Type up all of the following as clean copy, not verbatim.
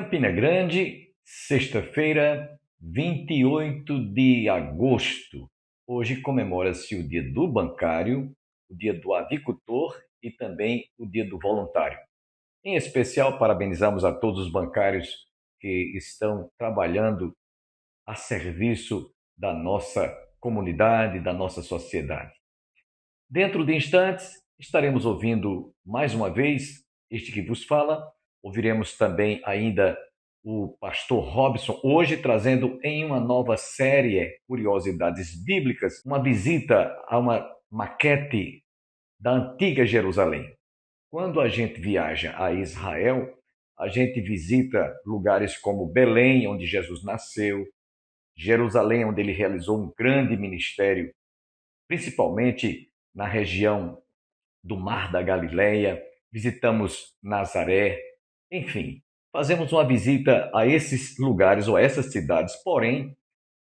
Campina Grande, sexta-feira, 28 de agosto. Hoje comemora-se o Dia do Bancário, o Dia do Avicultor e também o Dia do Voluntário. Em especial, parabenizamos a todos os bancários que estão trabalhando a serviço da nossa comunidade, da nossa sociedade. Dentro de instantes, estaremos ouvindo mais uma vez este que vos fala. Ouviremos também ainda o pastor Robson, hoje trazendo em uma nova série Curiosidades Bíblicas, uma visita a uma maquete da antiga Jerusalém. Quando a gente viaja a Israel, a gente visita lugares como Belém, onde Jesus nasceu, Jerusalém, onde ele realizou um grande ministério, principalmente na região do Mar da Galileia, visitamos Nazaré, enfim, fazemos uma visita a esses lugares ou a essas cidades. Porém,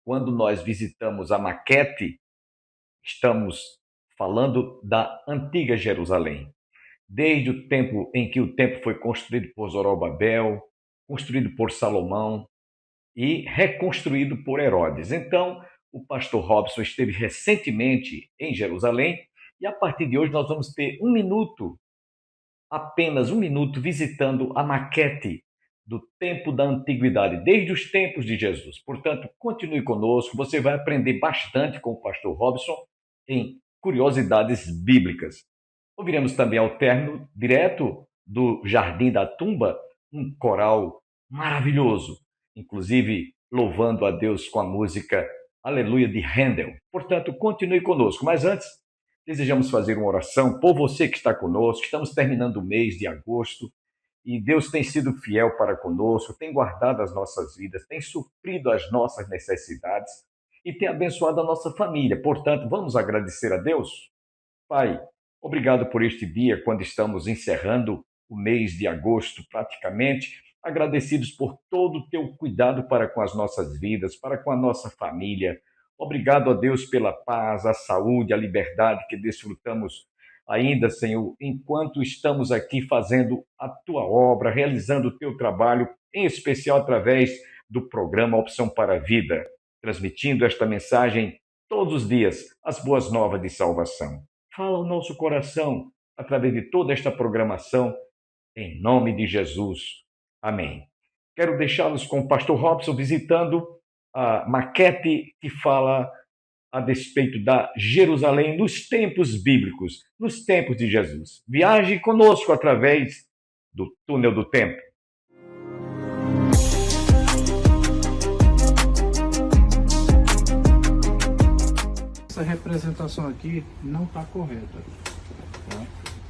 quando nós visitamos a maquete, estamos falando da antiga Jerusalém. Desde o tempo em que o templo foi construído por Zorobabel, construído por Salomão e reconstruído por Herodes. Então, o pastor Robson esteve recentemente em Jerusalém e a partir de hoje nós vamos ter apenas um minuto, visitando a maquete do tempo da antiguidade, desde os tempos de Jesus. Portanto, continue conosco, você vai aprender bastante com o pastor Robson em Curiosidades Bíblicas. Ouviremos também ao término, direto do Jardim da Tumba, um coral maravilhoso, inclusive louvando a Deus com a música Aleluia de Handel. Portanto, continue conosco. Mas antes, desejamos fazer uma oração por você que está conosco. Estamos terminando o mês de agosto e Deus tem sido fiel para conosco, tem guardado as nossas vidas, tem suprido as nossas necessidades e tem abençoado a nossa família. Portanto, vamos agradecer a Deus. Pai, obrigado por este dia, quando estamos encerrando o mês de agosto praticamente, agradecidos por todo o teu cuidado para com as nossas vidas, para com a nossa família. Obrigado a Deus pela paz, a saúde, a liberdade que desfrutamos ainda, Senhor, enquanto estamos aqui fazendo a tua obra, realizando o teu trabalho, em especial através do programa Opção para a Vida, transmitindo esta mensagem todos os dias, as boas novas de salvação. Fala o nosso coração através de toda esta programação, em nome de Jesus. Amém. Quero deixá-los com o pastor Robson visitando a maquete que fala a despeito da Jerusalém nos tempos bíblicos, nos tempos de Jesus. Viaje conosco através do túnel do tempo. Essa representação aqui não está correta. Tá?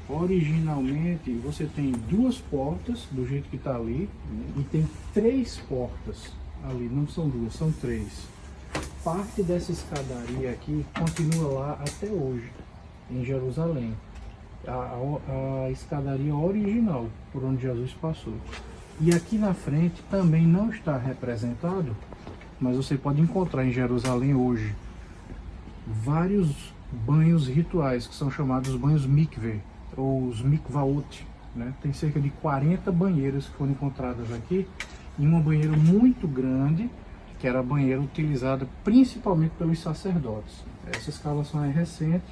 Originalmente você tem duas portas do jeito que está ali, e tem três portas ali, não são duas, são três. Parte dessa escadaria aqui continua lá até hoje, em Jerusalém. A escadaria original, por onde Jesus passou. E aqui na frente também não está representado, mas você pode encontrar em Jerusalém hoje vários banhos rituais, que são chamados banhos mikveh, ou os mikvaot, né? Tem cerca de 40 banheiras que foram encontradas aqui, e uma banheira muito grande, que era a banheira utilizada principalmente pelos sacerdotes. Essa escavação é recente,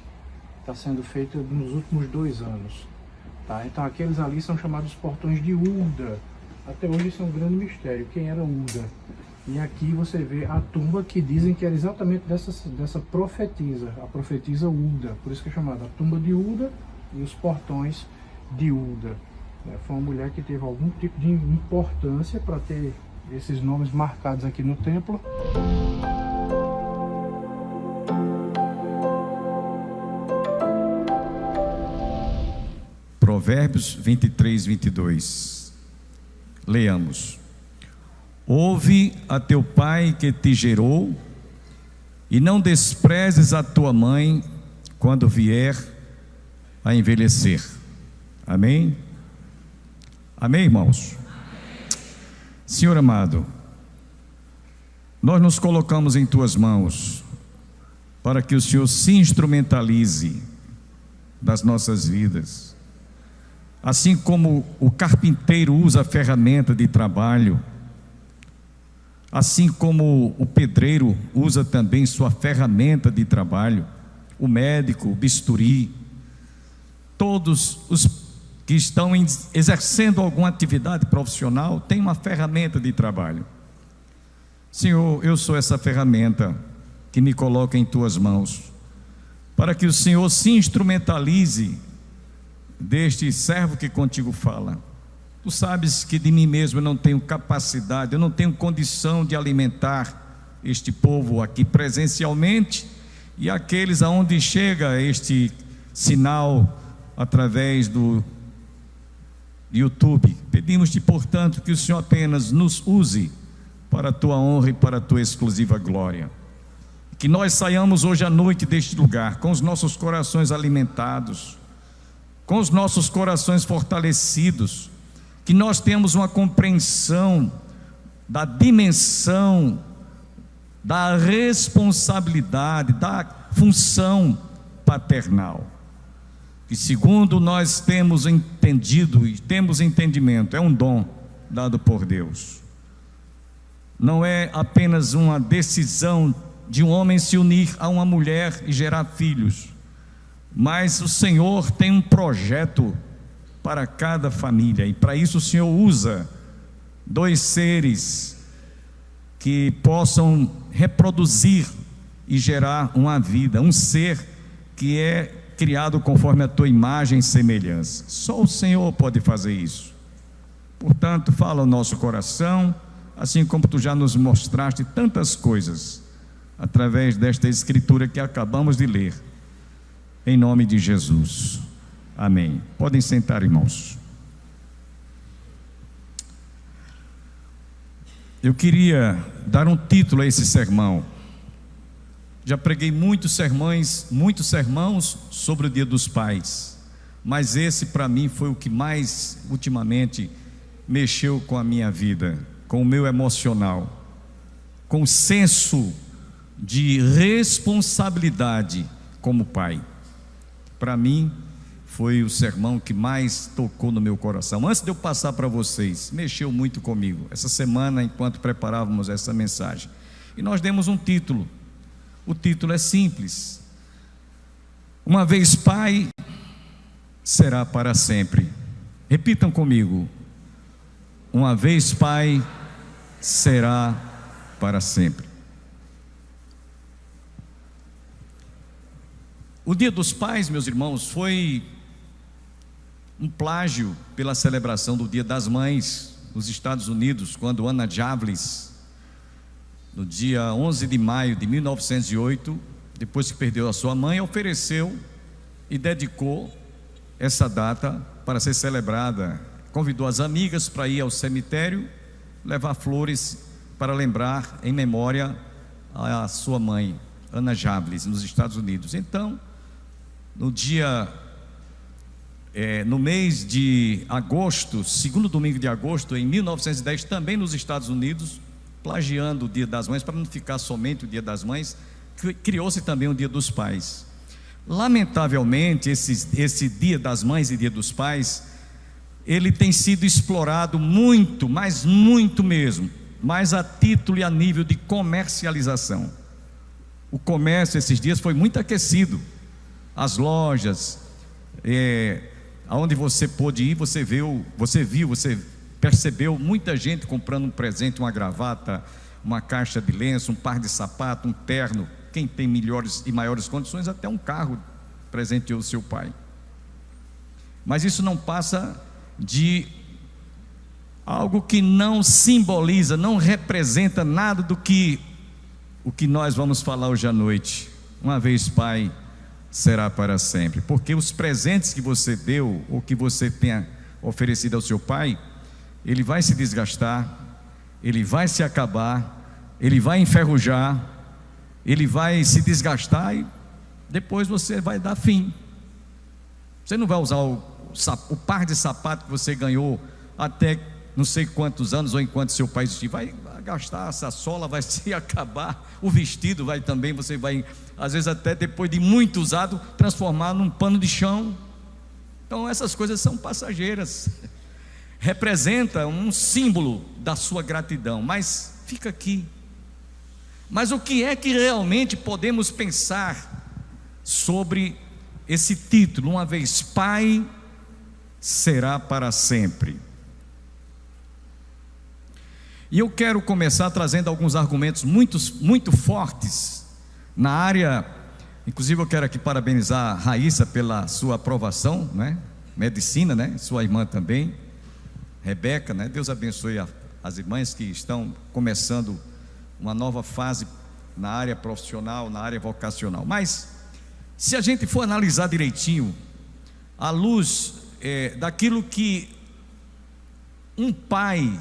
está sendo feita nos últimos 2 anos. Tá? Então aqueles ali são chamados portões de Uda. Até hoje isso é um grande mistério, quem era Uda? E aqui você vê a tumba que dizem que era exatamente dessa profetisa, a profetisa Uda. Por isso que é chamada a tumba de Uda e os portões de Uda. Foi uma mulher que teve algum tipo de importância para ter esses nomes marcados aqui no templo. Provérbios 23, 22. Leamos. Ouve a teu pai que te gerou, e não desprezes a tua mãe quando vier a envelhecer. Amém? Amém, irmãos? Senhor amado, nós nos colocamos em tuas mãos para que o Senhor se instrumentalize das nossas vidas. Assim como o carpinteiro usa a ferramenta de trabalho Assim como o pedreiro usa também sua ferramenta de trabalho, o médico, o bisturi, todos os que estão exercendo alguma atividade profissional têm uma ferramenta de trabalho. Senhor, eu sou essa ferramenta que me coloca em tuas mãos, para que o Senhor se instrumentalize deste servo que contigo fala. Tu sabes que de mim mesmo eu não tenho capacidade, eu não tenho condição de alimentar este povo aqui presencialmente e aqueles aonde chega este sinal através do YouTube. Pedimos-te, portanto, que o Senhor apenas nos use para a tua honra e para a tua exclusiva glória. Que nós saiamos hoje à noite deste lugar com os nossos corações alimentados, com os nossos corações fortalecidos, que nós tenhamos uma compreensão da dimensão, da responsabilidade, da função paternal, que segundo nós temos entendido e temos entendimento, é um dom dado por Deus. Não é apenas uma decisão de um homem se unir a uma mulher e gerar filhos, mas o Senhor tem um projeto para cada família, e para isso o Senhor usa dois seres que possam reproduzir e gerar uma vida, um ser que é criado conforme a tua imagem e semelhança. Só o Senhor pode fazer isso. Portanto, fala o nosso coração, assim como tu já nos mostraste tantas coisas através desta escritura que acabamos de ler, em nome de Jesus. Amém. Podem sentar, irmãos. Eu queria dar um título a esse sermão. Já preguei muitos sermãos sobre o Dia dos Pais, mas esse para mim foi o que mais ultimamente mexeu com a minha vida, com o meu emocional, com o senso de responsabilidade como pai. Para mim foi o sermão que mais tocou no meu coração. Antes de eu passar para vocês, mexeu muito comigo essa semana enquanto preparávamos essa mensagem, e nós demos um título. O título é simples: uma vez pai, será para sempre. Repitam comigo: uma vez pai, será para sempre. O Dia dos Pais, meus irmãos, foi um plágio pela celebração do Dia das Mães nos Estados Unidos, quando Anna Javlis, no dia 11 de maio de 1908, depois que perdeu a sua mãe, ofereceu e dedicou essa data para ser celebrada. Convidou as amigas para ir ao cemitério, levar flores para lembrar em memória a sua mãe, Anna Javlis, nos Estados Unidos. Então, no mês de agosto, segundo domingo de agosto, em 1910, também nos Estados Unidos, plagiando o Dia das Mães, para não ficar somente o Dia das Mães, criou-se também o Dia dos Pais. Lamentavelmente, esse Dia das Mães e Dia dos Pais, ele tem sido explorado muito, mas muito mesmo, mais a título e a nível de comercialização. O comércio esses dias foi muito aquecido. As lojas, aonde você pôde ir, você percebeu muita gente comprando um presente, uma gravata, uma caixa de lenço, um par de sapato, um terno. Quem tem melhores e maiores condições, até um carro presenteou o seu pai. Mas isso não passa de algo que não simboliza, não representa nada do que o que nós vamos falar hoje à noite. Uma vez pai, será para sempre. Porque os presentes que você deu, ou que você tenha oferecido ao seu pai, ele vai se desgastar, ele vai se acabar, ele vai enferrujar, ele vai se desgastar e depois você vai dar fim. Você não vai usar o par de sapato que você ganhou até não sei quantos anos, ou enquanto seu pai existir, vai gastar, essa sola vai se acabar, o vestido vai também, você vai, às vezes até depois de muito usado, transformar num pano de chão. Então essas coisas são passageiras, representa um símbolo da sua gratidão, mas fica aqui. Mas o que é que realmente podemos pensar sobre esse título? Uma vez pai, será para sempre. E eu quero começar trazendo alguns argumentos muito fortes na área. Inclusive eu quero aqui parabenizar a Raíssa pela sua aprovação, né? Medicina, né? Sua irmã também, Rebeca, né? Deus abençoe as irmãs que estão começando uma nova fase na área profissional, na área vocacional. Mas se a gente for analisar direitinho, à luz daquilo que um pai,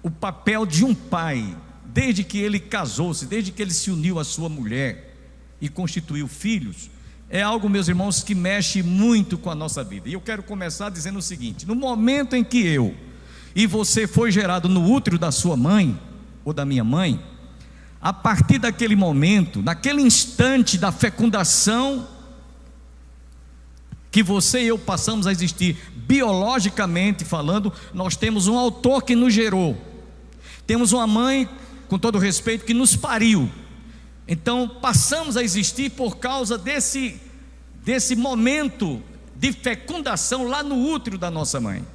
o papel de um pai, desde que ele casou-se, desde que ele se uniu à sua mulher e constituiu filhos, é algo, meus irmãos, que mexe muito com a nossa vida. E eu quero começar dizendo o seguinte: no momento em que eu e você foi gerado no útero da sua mãe ou da minha mãe, a partir daquele momento, naquele instante da fecundação, que você e eu passamos a existir, biologicamente falando, nós temos um autor que nos gerou, temos uma mãe, com todo respeito, que nos pariu. Então passamos a existir por causa desse momento de fecundação lá no útero da nossa mãe.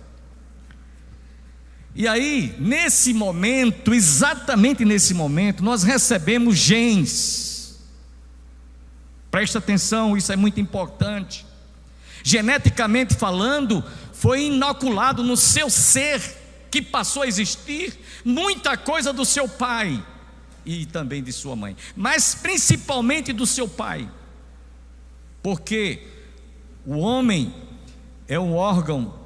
E aí, nesse momento, exatamente nesse momento, nós recebemos genes. Presta atenção, isso é muito importante. Geneticamente falando, foi inoculado no seu ser, que passou a existir, muita coisa do seu pai e também de sua mãe, mas principalmente do seu pai, porque o homem é um órgão,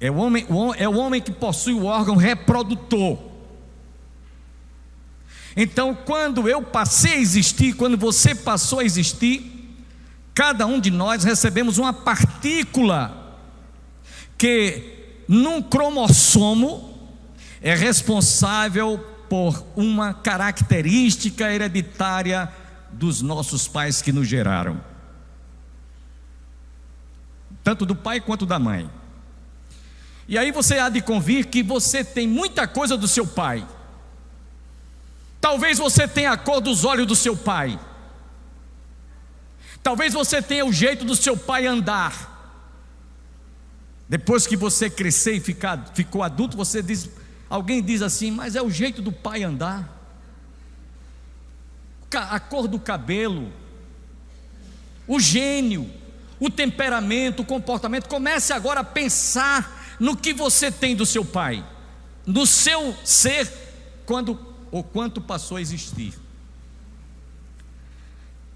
é o homem que possui o órgão reprodutor. Então, quando eu passei a existir, quando você passou a existir, cada um de nós recebemos uma partícula que num cromossomo é responsável por uma característica hereditária dos nossos pais que nos geraram, tanto do pai quanto da mãe. E aí você há de convir que você tem muita coisa do seu pai. Talvez você tenha a cor dos olhos do seu pai, talvez você tenha o jeito do seu pai andar. Depois que você crescer e ficou adulto, alguém diz assim: mas é o jeito do pai andar, a cor do cabelo, o gênio, o temperamento, o comportamento. Comece agora a pensar no que você tem do seu pai, no seu ser, quanto passou a existir.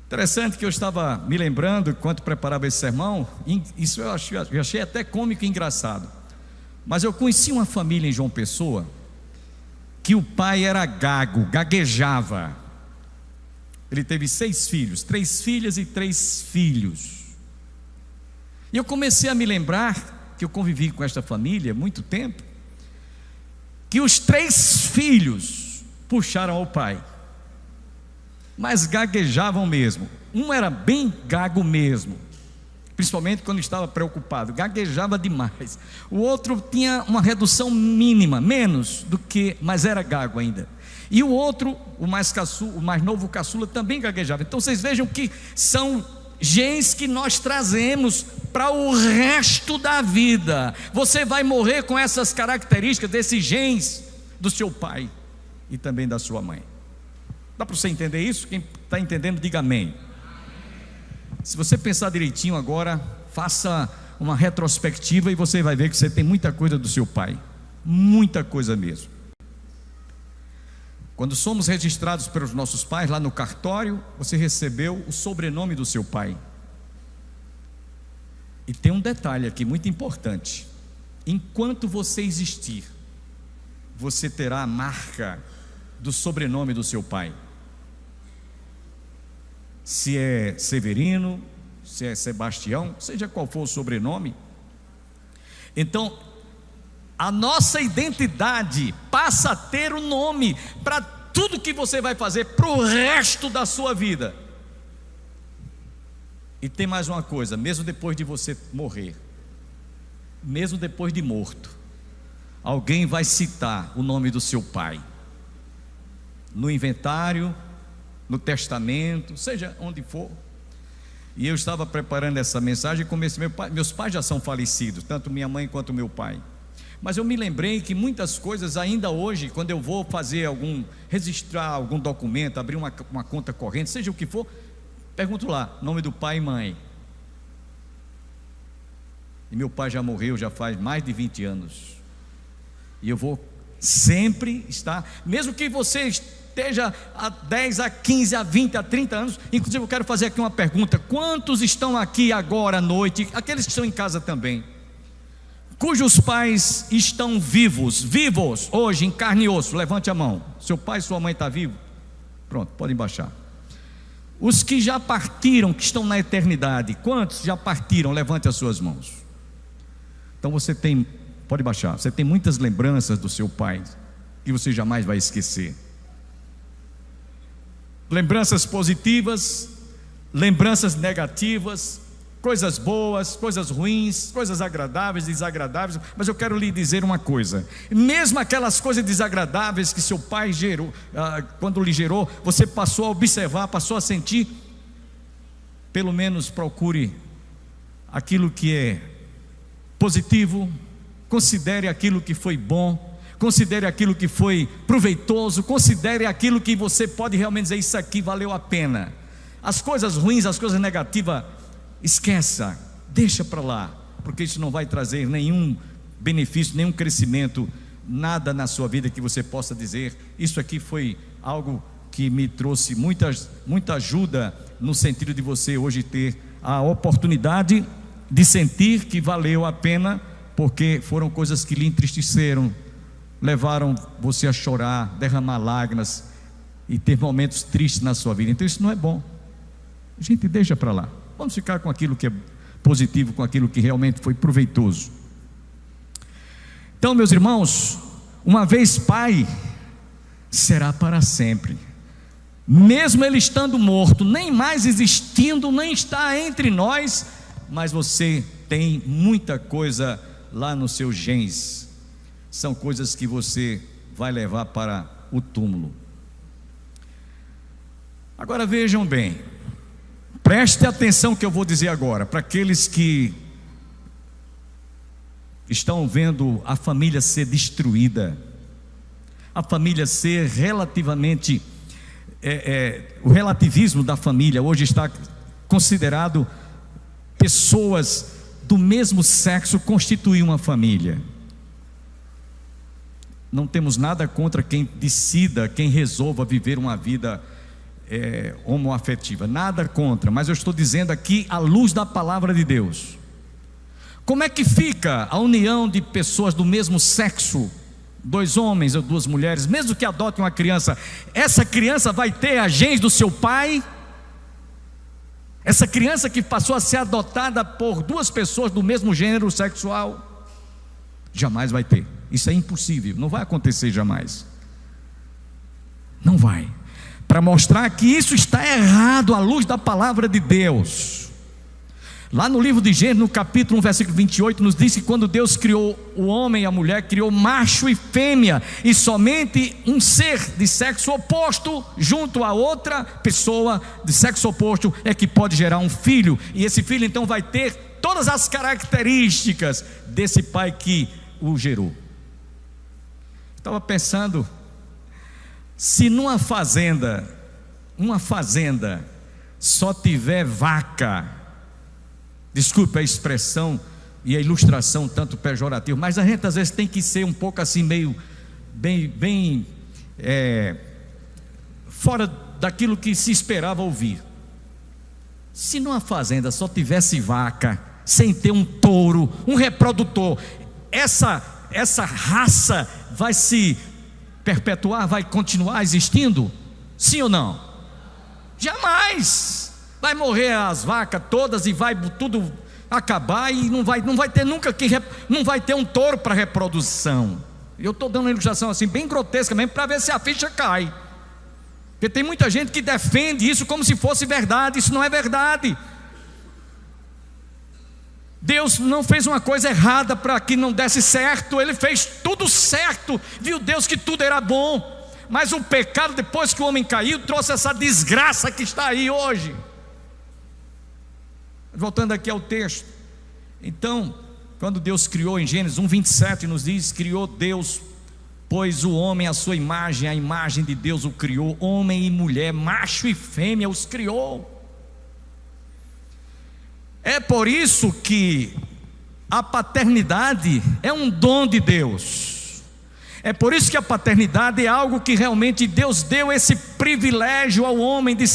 Interessante que eu estava me lembrando, enquanto preparava esse sermão, isso eu achei até cômico e engraçado. Mas eu conheci uma família em João Pessoa, que o pai era gago, gaguejava. Ele teve 6 filhos, 3 filhas e 3 filhos. E eu comecei a me lembrar, que eu convivi com esta família há muito tempo, que os 3 filhos puxaram ao pai, mas gaguejavam mesmo. Um era bem gago mesmo, principalmente quando estava preocupado, gaguejava demais. O outro tinha uma redução mínima, menos do que, mas era gago ainda. E o outro, o mais novo caçula, também gaguejava. Então vocês vejam que são genes que nós trazemos para o resto da vida. Você vai morrer com essas características desses genes do seu pai e também da sua mãe. Dá para você entender isso? Quem está entendendo, diga amém. Se você pensar direitinho agora, faça uma retrospectiva e você vai ver que você tem muita coisa do seu pai, muita coisa mesmo. Quando somos registrados pelos nossos pais lá no cartório, você recebeu o sobrenome do seu pai. E tem um detalhe aqui muito importante: enquanto você existir, você terá a marca do sobrenome do seu pai. Se é Severino, se é Sebastião, seja qual for o sobrenome. Então, a nossa identidade passa a ter um nome para tudo que você vai fazer para o resto da sua vida. E tem mais uma coisa: mesmo depois de você morrer, mesmo depois de morto, alguém vai citar o nome do seu pai. no inventário, no testamento, seja onde for. E eu estava preparando essa mensagem, meus pais já são falecidos, tanto minha mãe quanto meu pai. Mas eu me lembrei que muitas coisas ainda hoje, quando eu vou fazer registrar algum documento, abrir uma conta corrente, seja o que for, pergunto lá, nome do pai e mãe. E meu pai já morreu, já faz mais de 20 anos. E eu vou sempre estar, mesmo que você esteja há 10, a 15, a 20, a 30 anos. Inclusive eu quero fazer aqui uma pergunta: quantos estão aqui agora à noite, aqueles que estão em casa também, cujos pais estão vivos hoje em carne e osso? Levante a mão. Seu pai e sua mãe estão vivos? Pronto, podem baixar. Os que já partiram, que estão na eternidade, quantos já partiram? Levante as suas mãos. Então você tem, pode baixar, você tem muitas lembranças do seu pai que você jamais vai esquecer. Lembranças positivas, lembranças negativas, coisas boas, coisas ruins, coisas agradáveis, desagradáveis. Mas eu quero lhe dizer uma coisa: mesmo aquelas coisas desagradáveis que seu pai gerou, quando lhe gerou, você passou a observar, passou a sentir, pelo menos procure aquilo que é positivo, considere aquilo que foi bom, considere aquilo que foi proveitoso, considere aquilo que você pode realmente dizer: isso aqui valeu a pena. As coisas ruins, as coisas negativas, esqueça, deixa para lá, porque isso não vai trazer nenhum benefício, nenhum crescimento, nada na sua vida que você possa dizer: isso aqui foi algo que me trouxe muita ajuda, no sentido de você hoje ter a oportunidade de sentir que valeu a pena, porque foram coisas que lhe entristeceram, levaram você a chorar, derramar lágrimas e ter momentos tristes na sua vida. Então isso não é bom. A gente deixa para lá. Vamos ficar com aquilo que é positivo, com aquilo que realmente foi proveitoso. Então, meus irmãos, uma vez pai, será para sempre. Mesmo ele estando morto, nem mais existindo, nem está entre nós, mas você tem muita coisa lá nos seus genes. São coisas que você vai levar para o túmulo. Agora vejam bem, preste atenção que eu vou dizer agora, para aqueles que estão vendo a família ser destruída, a família ser relativamente, o relativismo da família hoje está considerado pessoas do mesmo sexo constituir uma família. Não temos nada contra quem decida, quem resolva viver uma vida homoafetiva, nada contra, mas eu estou dizendo aqui à luz da palavra de Deus. Como é que fica a união de pessoas do mesmo sexo, dois homens ou duas mulheres, mesmo que adotem uma criança? Essa criança vai ter a genes do seu pai? Essa criança que passou a ser adotada por duas pessoas do mesmo gênero sexual? Jamais vai ter. Isso é impossível, não vai acontecer jamais. Não vai. Para mostrar que isso está errado à luz da palavra de Deus, lá no livro de Gênesis, no capítulo 1, versículo 28, nos diz que quando Deus criou o homem e a mulher, criou macho e fêmea, e somente um ser de sexo oposto junto a outra pessoa de sexo oposto é que pode gerar um filho, e esse filho então vai ter todas as características desse pai que o gerou. Estava pensando, se numa fazenda só tiver vaca, desculpe a expressão e a ilustração tanto pejorativa, mas a gente às vezes tem que ser um pouco assim, meio bem fora daquilo que se esperava ouvir. Se numa fazenda só tivesse vaca, sem ter um touro, um reprodutor, essa raça vai se perpetuar, vai continuar existindo? Sim ou não? Jamais. Vai morrer as vacas todas e vai tudo acabar, e não vai ter nunca não vai ter um touro para reprodução. Eu estou dando uma ilustração assim bem grotesca mesmo, para ver se a ficha cai, porque tem muita gente que defende isso como se fosse verdade. Isso não é verdade. Deus não fez uma coisa errada para que não desse certo, Ele fez tudo certo. Viu Deus que tudo era bom. mas o pecado, depois que o homem caiu, trouxe essa desgraça que está aí hoje. Voltando aqui ao texto, então, quando Deus criou, em Gênesis 1:27 nos diz: criou Deus, pois o homem à sua imagem, a imagem de Deus o criou, homem e mulher, macho e fêmea os criou. É por isso que a paternidade é um dom de Deus. É por isso que a paternidade é algo que realmente Deus deu esse privilégio ao homem de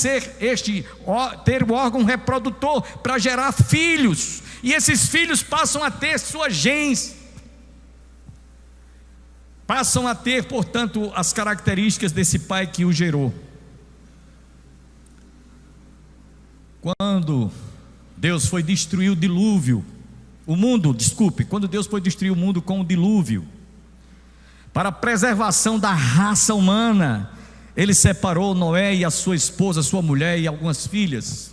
ter o órgão reprodutor para gerar filhos, e esses filhos passam a ter suas genes, passam a ter, portanto, as características desse pai que o gerou. Quando Deus foi destruir o dilúvio, quando Deus foi destruir o mundo com o dilúvio, para a preservação da raça humana, Ele separou Noé e a sua esposa, sua mulher e algumas filhas.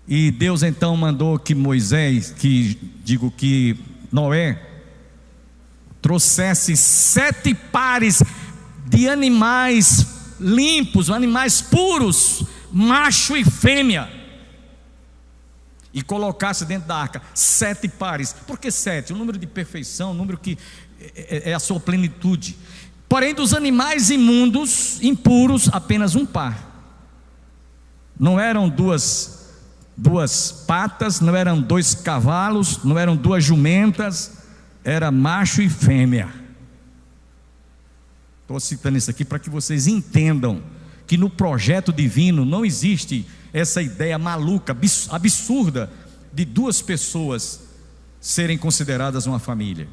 E Deus então mandou que Noé trouxesse 7 pares de animais limpos, animais puros, macho e fêmea, e colocasse dentro da arca 7 pares. Por que 7? O número de perfeição, o número que é a sua plenitude. Porém, dos animais imundos, impuros, apenas um par. Não eram duas patas, não eram 2 cavalos, não eram 2 jumentas, era macho e fêmea. Estou citando isso aqui para que vocês entendam que no projeto divino não existe essa ideia maluca, absurda, de 2 pessoas serem consideradas uma família.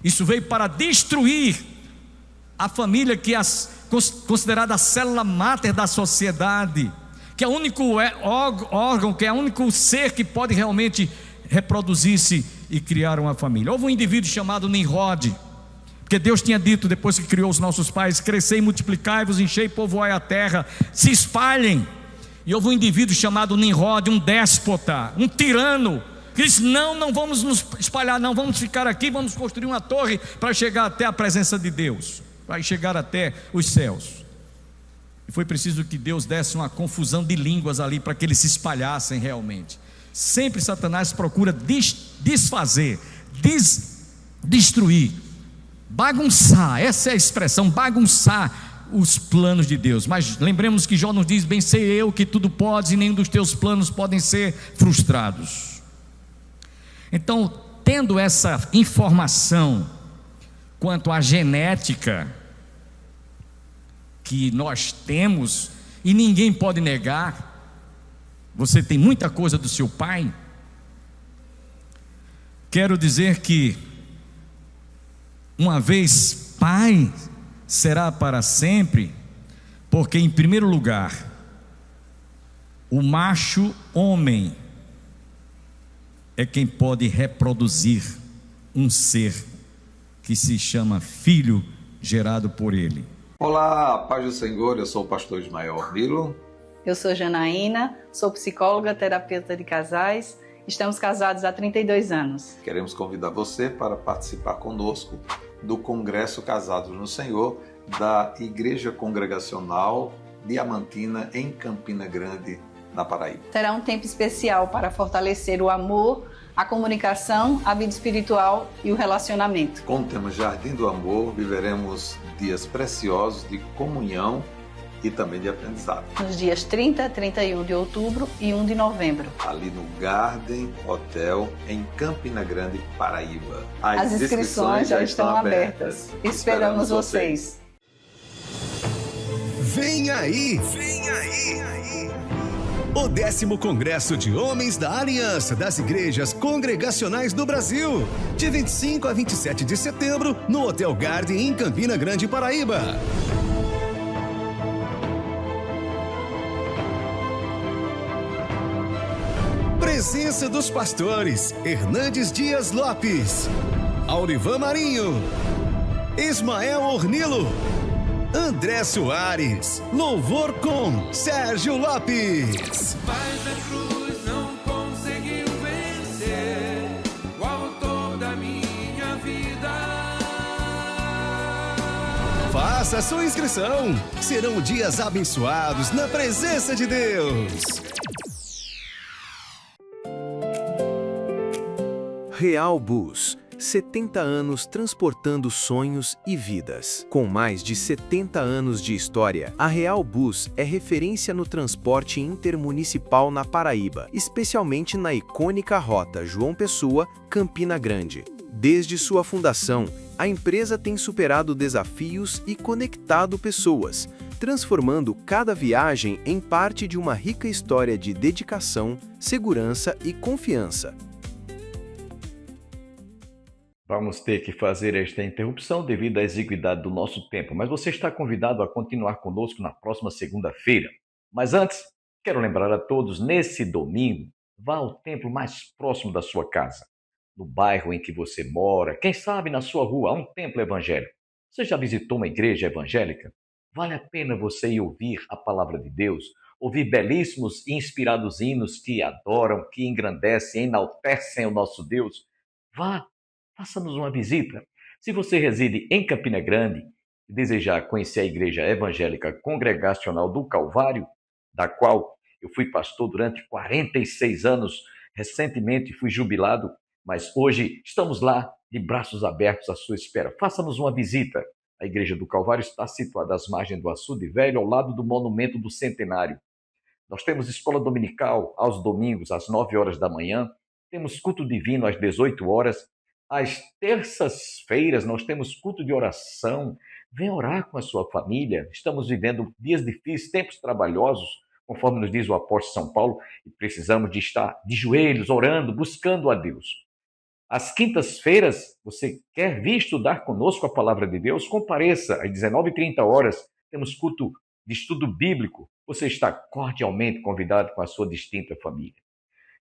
Isso veio para destruir a família, que é considerada a célula máter da sociedade, que é o único órgão, que é o único ser que pode realmente reproduzir-se e criar uma família. Houve um indivíduo chamado Nimrod, porque Deus tinha dito, depois que criou os nossos pais: crescei, multiplicai-vos, enchei e povoai a terra, se espalhem. E houve um indivíduo chamado Nimrod, um déspota, um tirano, que disse: não vamos nos espalhar, não, vamos ficar aqui, vamos construir uma torre para chegar até a presença de Deus, para chegar até os céus. E foi preciso que Deus desse uma confusão de línguas ali, para que eles se espalhassem realmente. Sempre Satanás procura desfazer, destruir, bagunçar, essa é a expressão, bagunçar os planos de Deus. Mas lembremos que Jó nos diz: bem sei eu que tudo podes, e nenhum dos teus planos podem ser frustrados. Então, tendo essa informação quanto à genética que nós temos, e ninguém pode negar, você tem muita coisa do seu pai. Quero dizer que, uma vez pai, será para sempre, porque, em primeiro lugar, o macho homem é quem pode reproduzir um ser que se chama filho gerado por ele. Olá, paz do Senhor, eu sou o pastor Ismael Ornilo. Eu sou Janaína, sou psicóloga, terapeuta de casais, estamos casados há 32 anos. Queremos convidar você para participar conosco do Congresso Casados no Senhor, da Igreja Congregacional Diamantina, em Campina Grande, na Paraíba. Será um tempo especial para fortalecer o amor, a comunicação, a vida espiritual e o relacionamento. Com o tema Jardim do Amor, viveremos dias preciosos de comunhão e também de aprendizado. Nos dias 30, 31 de outubro e 1 de novembro. Ali no Garden Hotel, em Campina Grande, Paraíba. As inscrições já estão abertas. Esperamos vocês. Vem aí! Vem aí! O 10º Congresso de Homens da Aliança das Igrejas Congregacionais do Brasil, de 25 a 27 de setembro, no Hotel Garden, em Campina Grande, Paraíba. Presença dos pastores Hernandes Dias Lopes, Aurivan Marinho, Ismael Ornilo, André Soares, louvor com Sérgio Lopes. Mas a cruz não conseguiu vencer o autor da minha vida. Faça sua inscrição. Serão dias abençoados na presença de Deus. Real Bus, 70 anos transportando sonhos e vidas. Com mais de 70 anos de história, a Real Bus é referência no transporte intermunicipal na Paraíba, especialmente na icônica rota João Pessoa-Campina Grande. Desde sua fundação, a empresa tem superado desafios e conectado pessoas, transformando cada viagem em parte de uma rica história de dedicação, segurança e confiança. Vamos ter que fazer esta interrupção devido à exiguidade do nosso tempo, mas você está convidado a continuar conosco na próxima segunda-feira. Mas antes, quero lembrar a todos, nesse domingo, vá ao templo mais próximo da sua casa, no bairro em que você mora, quem sabe na sua rua há um templo evangélico. Você já visitou uma igreja evangélica? Vale a pena você ir ouvir a palavra de Deus, ouvir belíssimos e inspirados hinos que adoram, que engrandecem, enaltecem o nosso Deus. Vá, faça-nos uma visita. Se você reside em Campina Grande e desejar conhecer a Igreja Evangélica Congregacional do Calvário, da qual eu fui pastor durante 46 anos, recentemente fui jubilado, mas hoje estamos lá de braços abertos à sua espera. Faça-nos uma visita. A Igreja do Calvário está situada às margens do Açude Velho, ao lado do Monumento do Centenário. Nós temos escola dominical aos domingos, às 9 horas da manhã. Temos culto divino às 18 horas. Às terças-feiras nós temos culto de oração. Venha orar com a sua família. Estamos vivendo dias difíceis, tempos trabalhosos, conforme nos diz o apóstolo São Paulo, e precisamos de estar de joelhos, orando, buscando a Deus. Às quintas-feiras, você quer vir estudar conosco a palavra de Deus? Compareça às 19h30. Temos culto de estudo bíblico. Você está cordialmente convidado com a sua distinta família.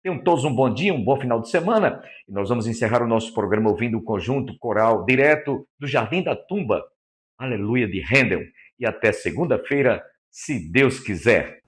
Tenham todos um bom dia, um bom final de semana. E nós vamos encerrar o nosso programa ouvindo o conjunto coral direto do Jardim da Tumba. Aleluia, de Handel. E até segunda-feira, se Deus quiser.